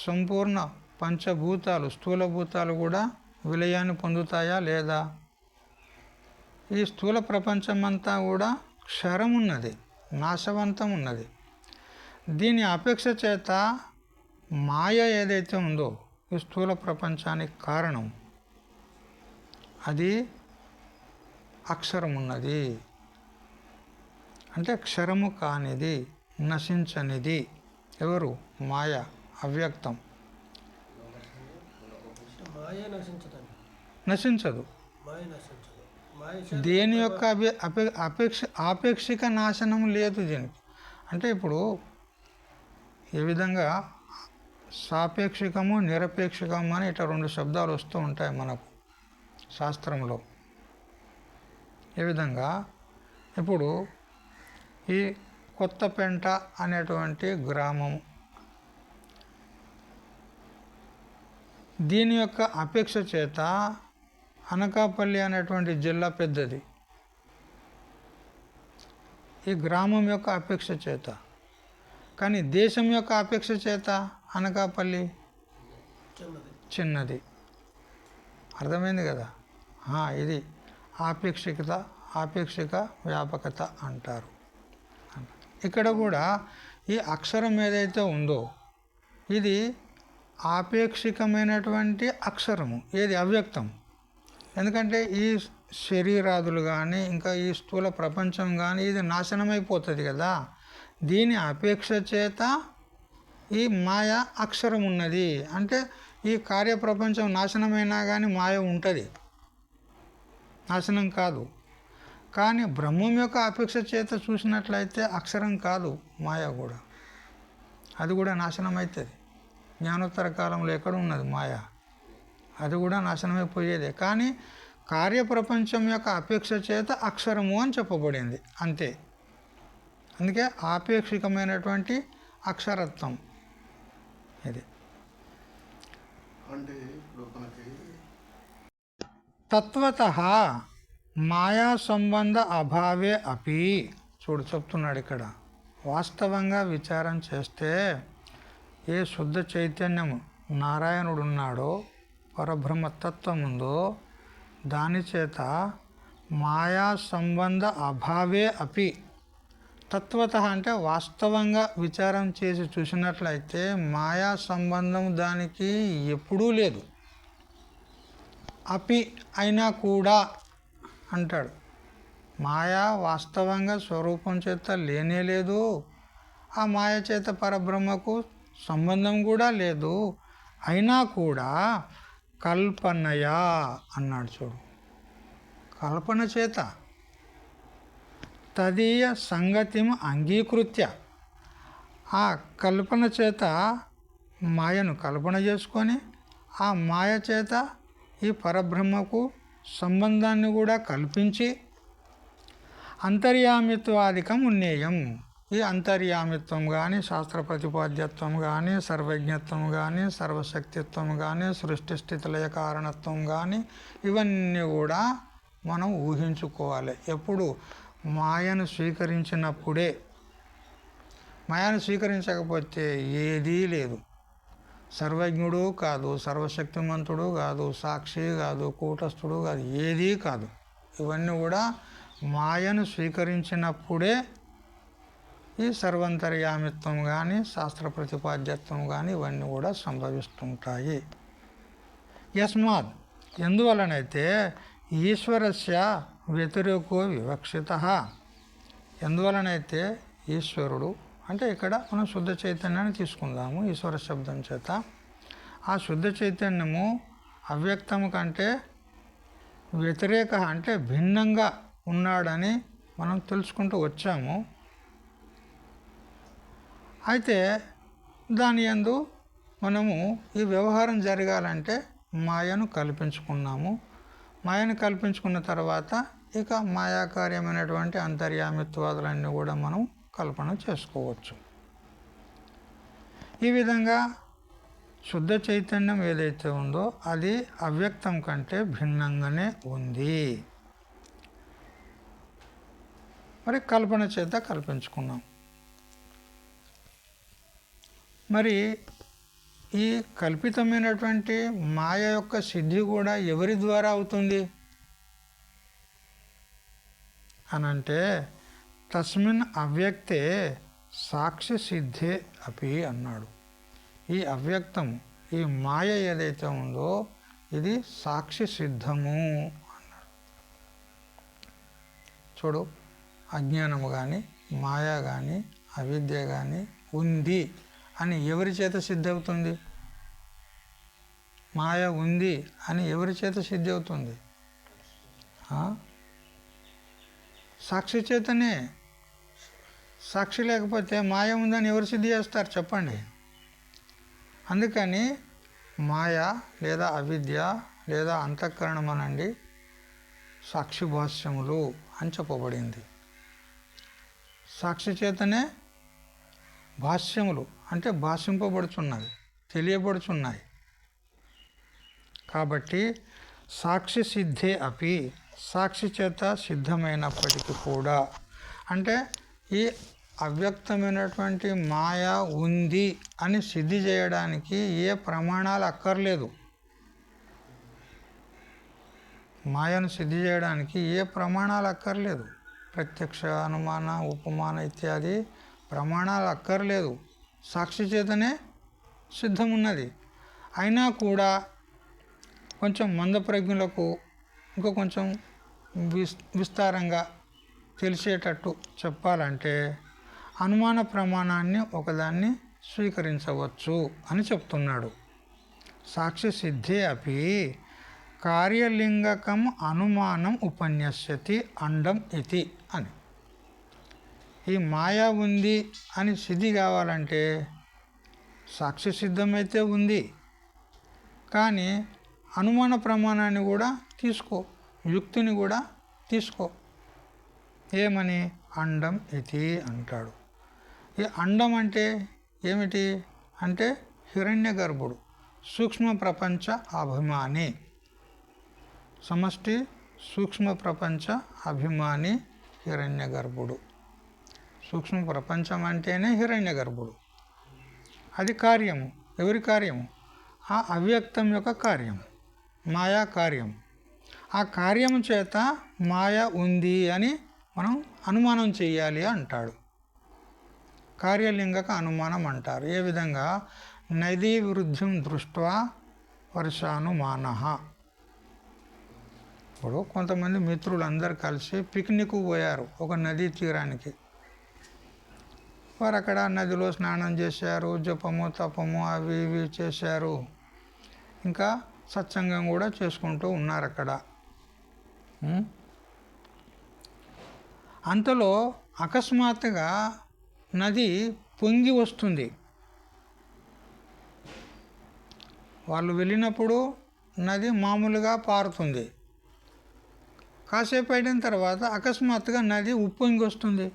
సంపూర్ణ పంచభూతాలు, స్థూలభూతాలు కూడా విలయాన్ని పొందుతాయా లేదా? ఈ స్థూల ప్రపంచం అంతా కూడా క్షరమున్నది, నాశవంతం ఉన్నది. దీని అపేక్ష చేత మాయ ఏదైతే ఉందో ఈ స్థూల ప్రపంచానికి కారణం, అది అక్షరమున్నది, అంటే క్షరము కానిది, నశించనిది. ఎవరు? మాయ, అవ్యక్తం. నశించదు. దేని యొక్క ఆపేక్షిక నాశనం లేదు దీనికి. అంటే ఇప్పుడు ఏ విధంగా సాపేక్షికము, నిరపేక్షికము అని ఇట్లా 2 శబ్దాలు వస్తూ ఉంటాయి మనకు శాస్త్రంలో. ఏ విధంగా ఇప్పుడు ఈ కొత్తపేంట అనేటువంటి గ్రామం, దీని యొక్క అపేక్ష చేత అనకాపల్లి అనేటువంటి జిల్లా పెద్దది. ఈ గ్రామం యొక్క అపేక్ష చేత, కానీ దేశం యొక్క అపేక్ష చేత అనకాపల్లి చిన్నది. అర్థమైంది కదా? ఇది ఆపేక్షిక వ్యాపకత అంటారు. ఇక్కడ కూడా ఈ అక్షరం ఏదైతే ఉందో ఇది ఆపేక్షికమైనటువంటి అక్షరము, ఏది అవ్యక్తం. ఎందుకంటే ఈ శరీరాదులు కానీ ఇంకా ఈ స్థూల ప్రపంచం కానీ ఇది నాశనమైపోతుంది కదా, దీని అపేక్ష చేత ఈ మాయ అక్షరం ఉన్నది. అంటే ఈ కార్యప్రపంచం నాశనమైనా కానీ మాయ ఉంటుంది, నాశనం కాదు. కానీ బ్రహ్మం యొక్క అపేక్ష చేత చూసినట్లయితే అక్షరం కాదు మాయ కూడా, అది కూడా నాశనం అవుతుంది. జ్ఞానోత్తర కాలంలో ఎక్కడ ఉన్నది మాయ, అది కూడా నాశనమైపోయేదే. కానీ కార్యప్రపంచం యొక్క అపేక్ష చేత అక్షరము అని చెప్పబడింది అంతే. అందుకే ఆపేక్షికమైనటువంటి అక్షరత్వం ఇది. అంటే ఇప్పుడు మనకి తత్వతః మాయా సంబంధ అభావే అపి. చూడు చెప్తున్నాడు ఇక్కడ, వాస్తవంగా విచారం చేస్తే ఏ శుద్ధ చైతన్యము నారాయణుడు ఉన్నాడో, పరబ్రహ్మతత్వం ఉందో, దాని చేత మాయా సంబంధ అభావే అపి, తత్వత అంటే వాస్తవంగా విచారం చేసి చూసినట్లయితే మాయా సంబంధం దానికి ఎప్పుడూ లేదు. అపి అయినా కూడా అంటాడు. మాయా వాస్తవంగా స్వరూపం చేత లేనే లేదు. ఆ మాయ చేత పరబ్రహ్మకు సంబంధం కూడా లేదు. అయినా కూడా కల్పనయా అన్నాడు చూడు. కల్పన చేత తదీయ సంగతిం అంగీకృత్య, ఆ కల్పన చేత మాయను కల్పన చేసుకొని ఆ మాయ చేత ఈ పరబ్రహ్మకు సంబంధాన్ని కూడా కల్పించి అంతర్యామిత్వాదికం ఉన్నేయం, ఈ అంతర్యామిత్వం కానీ శాస్త్ర ప్రతిపాద్యత్వం కానీ సర్వజ్ఞత్వం కానీ సర్వశక్తిత్వం కానీ సృష్టి స్థితిలయ కారణత్వం కానీ ఇవన్నీ కూడా మనం ఊహించుకోవాలి. ఎప్పుడు మాయను స్వీకరించినప్పుడే. మాయను స్వీకరించకపోతే ఏదీ లేదు. సర్వజ్ఞుడు కాదు, సర్వశక్తిమంతుడు కాదు, సాక్షి కాదు, కూటస్థుడు కాదు, ఏదీ కాదు. ఇవన్నీ కూడా మాయను స్వీకరించినప్పుడే ఈ సర్వంతర్యామిత్వం కానీ శాస్త్ర ప్రతిపాద్యత్వం కానీ ఇవన్నీ కూడా సంభవిస్తుంటాయి. యస్మాత్ ఎందువలనైతే ఈశ్వరస్య వ్యతిరేకో వివక్షిత, ఎందువలనైతే ఈశ్వరుడు అంటే ఇక్కడ మనం శుద్ధ చైతన్యాన్ని తీసుకుందాము ఈశ్వర శబ్దం చేత. ఆ శుద్ధ చైతన్యము అవ్యక్తము కంటే వ్యతిరేక అంటే భిన్నంగా ఉన్నాడని మనం తెలుసుకుంటూ వచ్చాము. అయితే దాని యందు మనము ఈ వ్యవహారం జరగాలంటే మాయను కల్పించుకున్నాము. మాయను కల్పించుకున్న తర్వాత ఇక మాయాకార్యమైనటువంటి అంతర్యామిత్వాదులన్నీ కూడా మనం కల్పన చేసుకోవచ్చు. ఈ విధంగా శుద్ధ చైతన్యం ఏదైతే ఉందో అది అవ్యక్తం కంటే భిన్నంగానే ఉంది. మరి కల్పన చేత కల్పించుకున్నాం. మరి ఈ కల్పితమైనటువంటి మాయ యొక్క సిద్ధి కూడా ఎవరి ద్వారా అవుతుంది అనంటే తస్మిన్ అవ్యక్తే సాక్షి సిద్ధే అపి అన్నాడు. ఈ అవ్యక్తము ఈ మాయ ఏదైతే ఉందో ఇది సాక్షి సిద్ధము అన్నాడు. చూడు, అజ్ఞానము కానీ మాయ కానీ అవిద్య కానీ ఉంది అని ఎవరి చేత సిద్ధి అవుతుంది? మాయ ఉంది అని ఎవరి చేత సిద్ధి అవుతుంది? సాక్షి చేతనే. సాక్షి లేకపోతే మాయ ఉందని ఎవరు సిద్ధి చేస్తారు చెప్పండి? అందుకని మాయ లేదా అవిద్య లేదా అంతఃకరణం అనండి సాక్షి భాష్యములు అని చెప్పబడింది. సాక్షి చేతనే భాష్యములు అంటే భాషింపబడుచున్నవి, తెలియబడుచున్నాయి. కాబట్టి సాక్షి సిద్ధే అపి, సాక్షి చేత సిద్ధమైనప్పటికీ కూడా అంటే ఈ అవ్యక్తమైనటువంటి మాయ ఉంది అని సిద్ధి చేయడానికి ఏ ప్రమాణాలు అక్కర్లేదు. మాయను సిద్ధి చేయడానికి ఏ ప్రమాణాలు అక్కర్లేదు. ప్రత్యక్ష, అనుమాన, ఉపమాన ఇత్యాది ప్రమాణాలు అక్కర్లేదు. సాక్షి చేతనే సిద్ధమున్నది. అయినా కూడా కొంచెం మందప్రజ్ఞులకు ఇంకా కొంచెం విస్తారంగా తెలిసేటట్టు చెప్పాలంటే అనుమాన ప్రమాణాన్ని ఒకదాన్ని స్వీకరించవచ్చు అని చెప్తున్నాడు. సాక్షి సిద్ధే అపి కార్యలింగకం అనుమానం ఉపన్యస్యతి అండం ఇతి అని. ఈ మాయ ఉంది అని సిద్ధి కావాలంటే సాక్షి సిద్ధమైతే ఉంది, కానీ అనుమాన ప్రమాణాన్ని కూడా తీసుకో, యుక్తిని కూడా తీసుకో. ఏమని? అండం ఇతి అంటాడు. ఈ అండం అంటే ఏమిటి అంటే హిరణ్య గర్భుడు, సూక్ష్మ ప్రపంచ అభిమాని, సమష్టి సూక్ష్మ ప్రపంచ అభిమాని హిరణ్య గర్భుడు. సూక్ష్మ ప్రపంచం అంటేనే హిరణ్య గర్భుడు. అది కార్యము. ఎవరి కార్యము? ఆ అవ్యక్తం యొక్క కార్యము, మాయా కార్యం. ఆ కార్యము చేత మాయ ఉంది అని మనం అనుమానం చెయ్యాలి అంటాడు. కార్యలింగక అనుమానం అంటారు. ఏ విధంగా? నదీ వృద్ధిం దృష్ట్వా వర్షానుమానః. ఇప్పుడు కొంతమంది మిత్రులు అందరు కలిసి పిక్నిక్ పోయారు ఒక నదీ తీరానికి. వారు అక్కడ నదిలో స్నానం చేశారు, జపము తపము అవి ఇవి చేశారు, ఇంకా సత్సంగం కూడా చేసుకుంటూ ఉన్నారు అక్కడ. అంతలో అకస్మాత్తుగా నది పొంగి వస్తుంది. వాళ్ళు వెళ్ళినప్పుడు నది మామూలుగా పారుతుంది. కాసేపు అయిన తర్వాత అకస్మాత్తుగా నది ఉప్పొంగి వస్తుంది.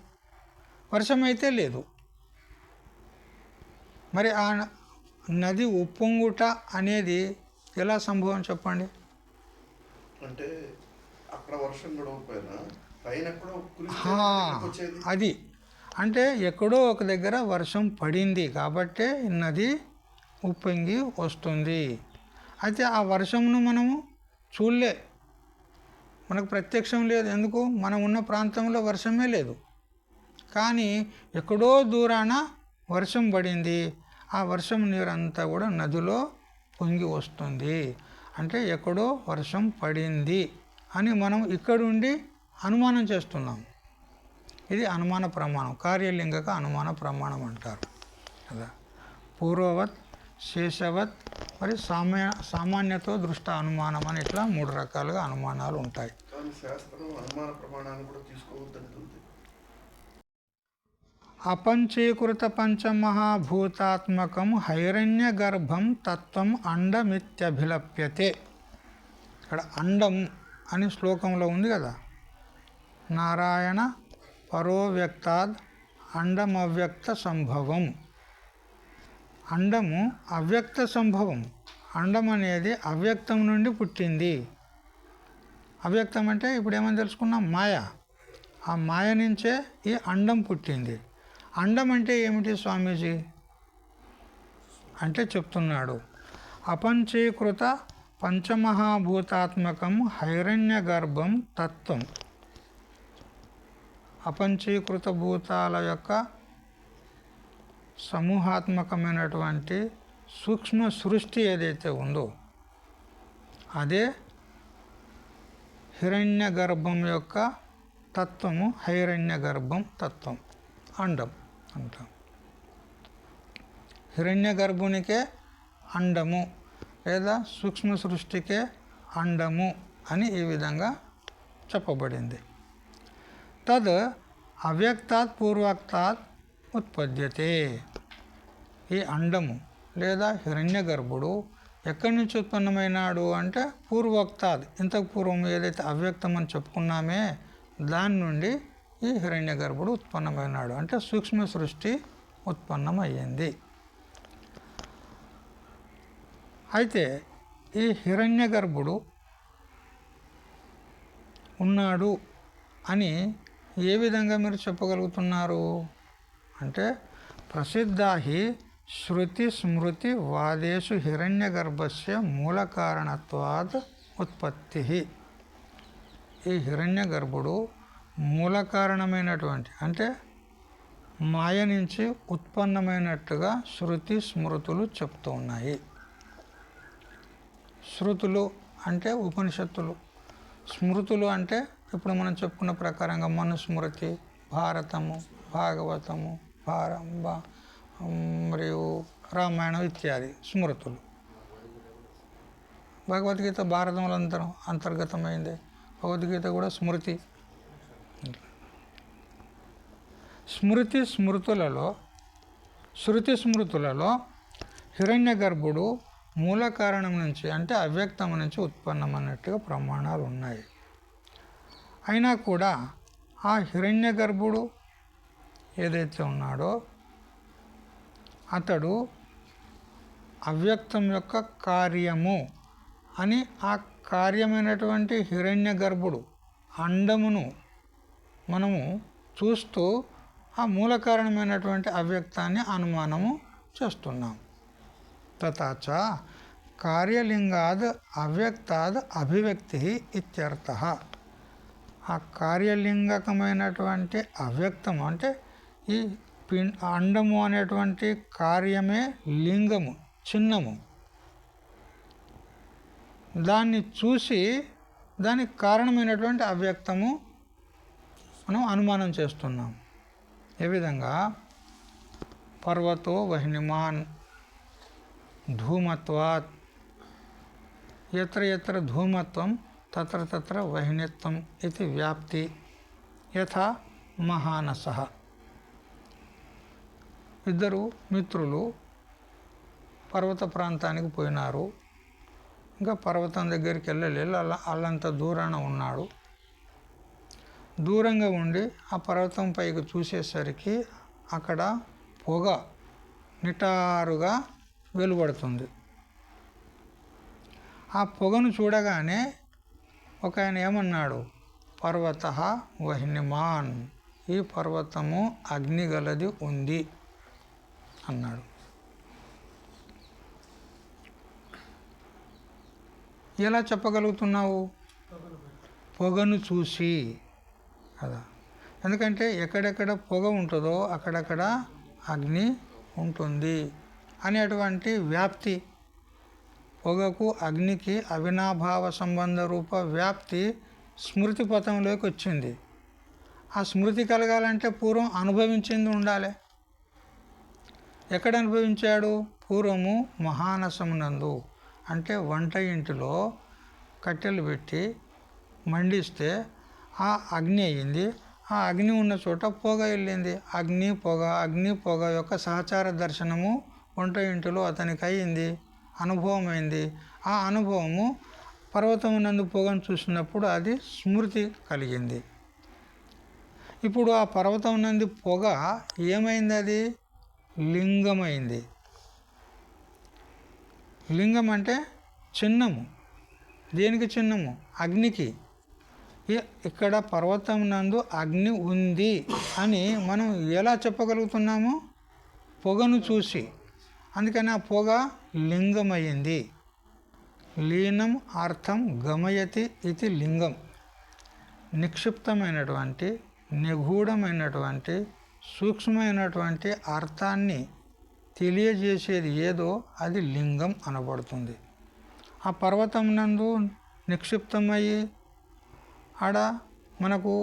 వర్షం అయితే లేదు. మరి ఆ నది ఉప్పొంగుట అనేది ఎలా సంభవం చెప్పండి? అంటే అక్కడ వర్షం గడవకపోయినా పైన అది అంటే ఎక్కడో ఒక దగ్గర వర్షం పడింది కాబట్టే నది ఉప్పొంగి వస్తుంది. అయితే ఆ వర్షంను మనము చూడలే, మనకు ప్రత్యక్షం లేదు. ఎందుకు? మనం ఉన్న ప్రాంతంలో వర్షమే లేదు. కానీ ఎక్కడో దూరాన వర్షం పడింది. ఆ వర్షం నీరంతా కూడా నదిలో పొంగి వస్తుంది. అంటే ఎక్కడో వర్షం పడింది అని మనం ఇక్కడుండి అనుమానం చేస్తున్నాం. ఇది అనుమాన ప్రమాణం, కార్యలింగక అనుమాన ప్రమాణం అంటారు కదా. పూర్వవత్, శేషవత్, మరి సామాన్యతో దృష్ట అనుమానం అని ఇట్లా 3 రకాలుగా అనుమానాలు ఉంటాయి. శాస్త్రం అనుమాన ప్రమాణాన్ని కూడా తీసుకోవద్దంటుంది. అపంచీకృత పంచమహాభూతాత్మకం హైరణ్య గర్భం తత్వం అండమిత్యభిలప్యతే. ఇక్కడ అండం అని శ్లోకంలో ఉంది కదా. నారాయణ పరోవ్యక్తాద్ అండమవ్యక్త సంభవం. అండము అవ్యక్త సంభవం. అండం అనేది అవ్యక్తం నుండి పుట్టింది. అవ్యక్తం అంటే ఇప్పుడు ఏమని తెలుసుకున్నాం? మాయ. ఆ మాయ నుంచే ఈ అండం పుట్టింది. అండం అంటే ఏమిటి స్వామీజీ అంటే చెప్తున్నాడు. అపంచీకృత పంచమహాభూతాత్మకం హైరణ్య గర్భం తత్వం. అపంచీకృత భూతాల యొక్క సమూహాత్మకమైనటువంటి సూక్ష్మ సృష్టి ఏదైతే ఉందో అదే హిరణ్య గర్భం యొక్క తత్వము. హైరణ్య గర్భం తత్వం అండం అంటాం. హిరణ్య గర్భునికే అండము లేదా సూక్ష్మ సృష్టికే అండము అని ఈ విధంగా చెప్పబడింది. తద్ అవ్యక్తాత్ పూర్వక్తాత్ ఉత్పద్యతే. ఈ అండము లేదా హిరణ్య గర్భుడు ఎక్కడి నుంచి ఉత్పన్నమైనాడు అంటే పూర్వక్తాద్, ఇంతకు పూర్వం ఏదైతే అవ్యక్తం అని చెప్పుకున్నామే దాని నుండి ఈ హిరణ్య గర్భుడు ఉత్పన్నమైనాడు. అంటే సూక్ష్మ సృష్టి ఉత్పన్నమయ్యింది. అయితే ఈ హిరణ్య గర్భుడు ఉన్నాడు అని ఏ విధంగా మీరు చెప్పగలుగుతున్నారు అంటే ప్రసిద్ధాహి శృతి స్మృతి వాదేషు హిరణ్య గర్భస్య మూల కారణత్వాద్ ఉత్పత్తి. ఈ హిరణ్య గర్భుడు మూల కారణమైనటువంటి అంటే మాయ నుంచి ఉత్పన్నమైనట్టుగా శృతి స్మృతులు చెప్తూ ఉన్నాయి. శృతులు అంటే ఉపనిషత్తులు, స్మృతులు అంటే ఇప్పుడు మనం చెప్పుకున్న ప్రకారంగా మనుస్మృతి, భారతము, భాగవతము, మరియు రామాయణం ఇత్యాది స్మృతులు. భగవద్గీత భారతంలో అంతర్గతమైంది. భగవద్గీత కూడా స్మృతి. శృతి స్మృతులలో హిరణ్య గర్భుడు మూల కారణం నుంచి అంటే అవ్యక్తం నుంచి ఉత్పన్నమన్నట్టుగా ప్రమాణాలు ఉన్నాయి. అయినా కూడా ఆ హిరణ్య గర్భుడు ఏదైతే ఉన్నాడో అతడు అవ్యక్తం యొక్క కార్యము అని ఆ కార్యమైనటువంటి హిరణ్య గర్భుడు అండమును మనము చూస్తూ ఆ మూల కారణమైనటువంటి అవ్యక్తాన్ని అనుమానము చేస్తున్నాం. తథాచ కార్యలింగాద్ అవ్యక్తాద్ అభివ్యక్తి ఇత్యర్థః. ఆ కార్యలింగకమైనటువంటి అవ్యక్తం అంటే ఈ అండము అనేటువంటి కార్యమే లింగము, చిన్నము. దాన్ని చూసి దానికి కారణమైనటువంటి అవ్యక్తము మనం అనుమానం చేస్తున్నాం. ఏ విధంగా పర్వతో వహ్నిమాన్ ధూమత్వాత్ ఎత్ర ఎత్ర ధూమత్వం తత్ర తత్ర వహ్నిత్వం ఇది వ్యాప్తి యథా మహానసః. ఇద్దరు మిత్రులు పర్వత ప్రాంతానికి పోయినారు. ఇంకా పర్వతం దగ్గరికి వెళ్ళలేదు, అల్లంత దూరాన ఉన్నాడు. దూరంగా ఉండి ఆ పర్వతం పైకి చూసేసరికి అక్కడ పొగ నిటారుగా వెలువడుతుంది. ఆ పొగను చూడగానే ఒక ఆయన ఏమన్నాడు, పర్వతః వహ్నిమాన్, ఈ పర్వతము అగ్నిగలది ఉంది అన్నాడు. ఎలా చెప్పగలుగుతున్నావు? పొగను చూసి కదా. ఎందుకంటే ఎక్కడెక్కడ పొగ ఉంటుందో అక్కడక్కడ అగ్ని ఉంటుంది అనేటువంటి వ్యాప్తి, పొగకు అగ్నికి అవినాభావ సంబంధ రూప వ్యాప్తి స్మృతి పథంలోకి వచ్చింది. ఆ స్మృతి కలగాలంటే పూర్వం అనుభవించింది ఉండాలి. ఎక్కడ అనుభవించాడు? పూర్వము మహానసమునందు, అంటే వంట ఇంటిలో కట్టెలు పెట్టి మండిస్తే ఆ అగ్ని అయ్యింది. ఆ అగ్ని ఉన్న చోట పొగ వెళ్ళింది. అగ్ని పొగ యొక్క సహచార దర్శనము వంట ఇంటిలో అతనికి అయ్యింది, అనుభవం అయింది. ఆ అనుభవము పర్వతమునందు పొగను చూసినప్పుడు అది స్మృతి కలిగింది. ఇప్పుడు ఆ పర్వతం నందు పొగ ఏమైంది? అది లింగమైంది. లింగం అంటే చిన్నము. దేనికి చిన్నము? అగ్నికి. ఇక్కడ పర్వతం నందు అగ్ని ఉంది అని మనం ఎలా చెప్పగలుగుతున్నాము? పొగను చూసి. అందుకని ఆ పొగ లింగమయ్యింది. లీనం అర్థం గమయతి ఇది లింగం. నిక్షిప్తమైనటువంటి, నిగూఢమైనటువంటి, సూక్ష్మమైనటువంటి అర్థాన్ని తెలియజేసేది ఏదో అది లింగం అనబడుతుంది. ఆ పర్వతం నందు నిక్షిప్తమయ్యి ఆడ మనకు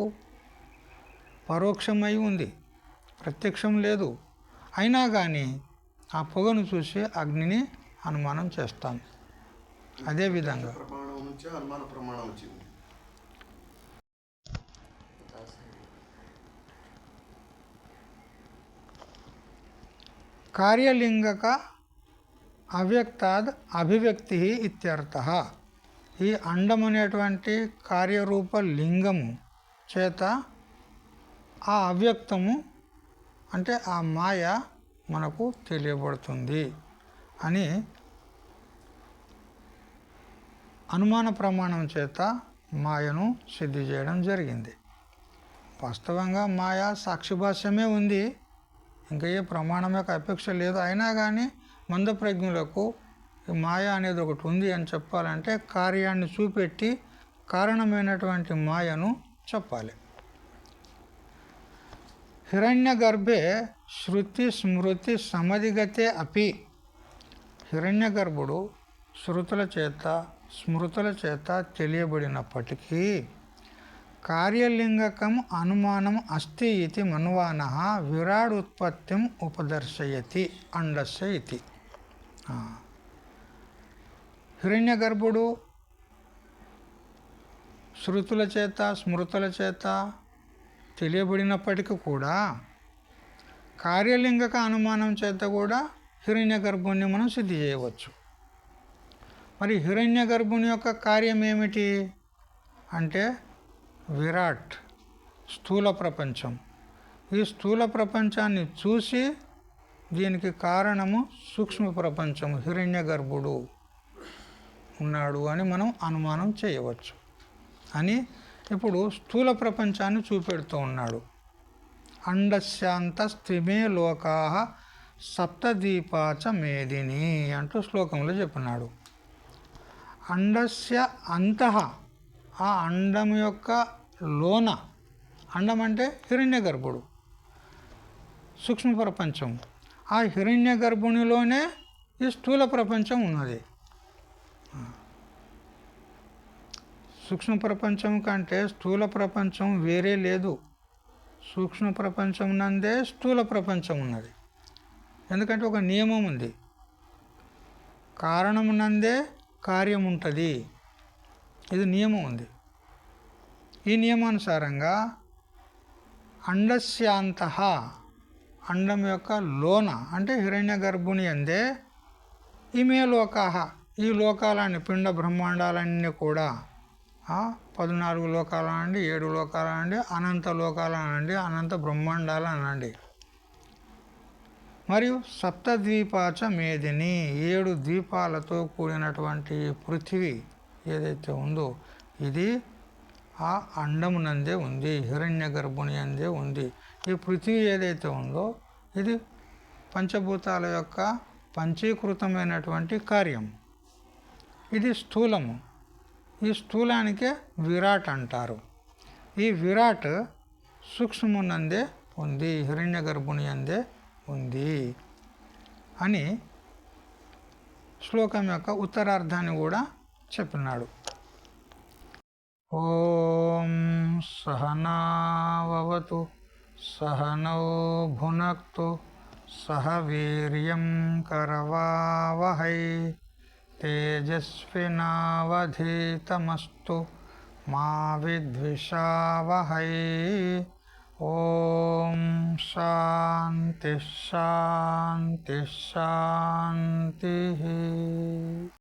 పరోక్షమై ఉంది, ప్రత్యక్షం లేదు. అయినా కానీ ఆ పొగను చూసి అగ్నిని అనుమానం చేస్తాం. అదేవిధంగా ప్రమాణం నుంచి అనుమాన ప్రమాణం వచ్చింది. కార్యలింగక అవ్యక్తాద్ అభివ్యక్తి ఇత్యర్థః. ఈ అండం అనేటువంటి కార్యరూప లింగము చేత ఆ అవ్యక్తము అంటే ఆ మాయ మనకు తెలియబడుతుంది అని అనుమాన ప్రమాణం చేత మాయను సిద్ధి చేయడం జరిగింది. వాస్తవంగా మాయ సాక్షిభాష్యమే ఉంది, ఇంకా ఏ ప్రమాణం యొక్క అపేక్ష లేదు. అయినా కానీ మందప్రజ్ఞులకు ఈ మాయ అనేది ఒకటి ఉంది అని చెప్పాలంటే కార్యాన్ని చూపెట్టి కారణమైనటువంటి మాయను చెప్పాలి. హిరణ్య గర్భే శృతి స్మృతి సమధిగతే అపి. హిరణ్య గర్భుడు శృతుల చేత స్మృతుల చేత తెలియబడినప్పటికీ కార్యలింగకం అనుమానం అస్తి ఇది మన్వాన విరాడ్ ఉత్పత్తిం ఉపదర్శయతి అండస్య ఇది. హిరణ్య గర్భుడు శృతుల చేత స్మృతుల చేత తెలియబడినప్పటికీ కూడా కార్యలింగక అనుమానం చేత కూడా హిరణ్య గర్భుణ్ణి మనం సిద్ధి చేయవచ్చు. మరి హిరణ్య గర్భుని యొక్క కార్యం ఏమిటి అంటే విరాట్, స్థూల ప్రపంచం. ఈ స్థూల ప్రపంచాన్ని చూసి దీనికి కారణము సూక్ష్మ ప్రపంచము, హిరణ్య గర్భుడు ఉన్నాడు అని మనం అనుమానం చేయవచ్చు అని ఇప్పుడు స్థూల ప్రపంచాన్ని చూపెడుతూ ఉన్నాడు. అండశాంత స్థిమే లోకా సప్తదీపాచ మేదిని అంటూ శ్లోకంలో చెప్పినాడు. అండస్య అంతః, ఆ అండం యొక్క లోన, అండం అంటే హిరణ్య గర్భుడు, సూక్ష్మ ప్రపంచం. ఆ హిరణ్య గర్భునిలోనే ఈ స్థూల ప్రపంచం ఉన్నది. సూక్ష్మ ప్రపంచం కంటే స్థూల ప్రపంచం వేరే లేదు. సూక్ష్మ ప్రపంచం నందే స్థూల ప్రపంచం ఉన్నది. ఎందుకంటే ఒక నియమం ఉంది, కారణం నందే కార్యం ఉంటుంది. ఇది నియమం ఉంది. ఈ నియమానుసారంగా అండస్యాంత, అండం యొక్క లోన అంటే హిరణ్య గర్భుని అందే ఇమే లోకాహ, ఈ లోకాలన్నీ పిండ బ్రహ్మాండాలన్నీ కూడా 14 లోకాలు అనండి, 7 లోకాలు అనండి, అనంత లోకాలు అనండి, అనంత బ్రహ్మాండాలు అనండి. మరియు సప్తద్వీపాచ మేదిని, 7 ద్వీపాలతో కూడినటువంటి పృథివీ ఏదైతే ఉందో ఇది ఆ అండమునందే ఉంది, హిరణ్య గర్భుని అందే ఉంది. ఈ పృథివీ ఏదైతే ఉందో ఇది పంచభూతాల యొక్క పంచీకృతమైనటువంటి కార్యం. ఇది స్థూలము. ఈ స్థూలానికే విరాట్ అంటారు. ఈ విరాట్ సూక్ష్మమునందే ఉంది, హిరణ్య గర్భుని అందే ఉంది అని శ్లోకం యొక్క ఉత్తరార్థాన్ని కూడా చెప్పినాడు. ఓం సహనావతు సహనౌ భునక్తు సహ వీర్యం కరవావహై తేజస్వినావధీతమస్తు మా విద్విషావహై. ఓం శాంతి శాంతి శాంతి.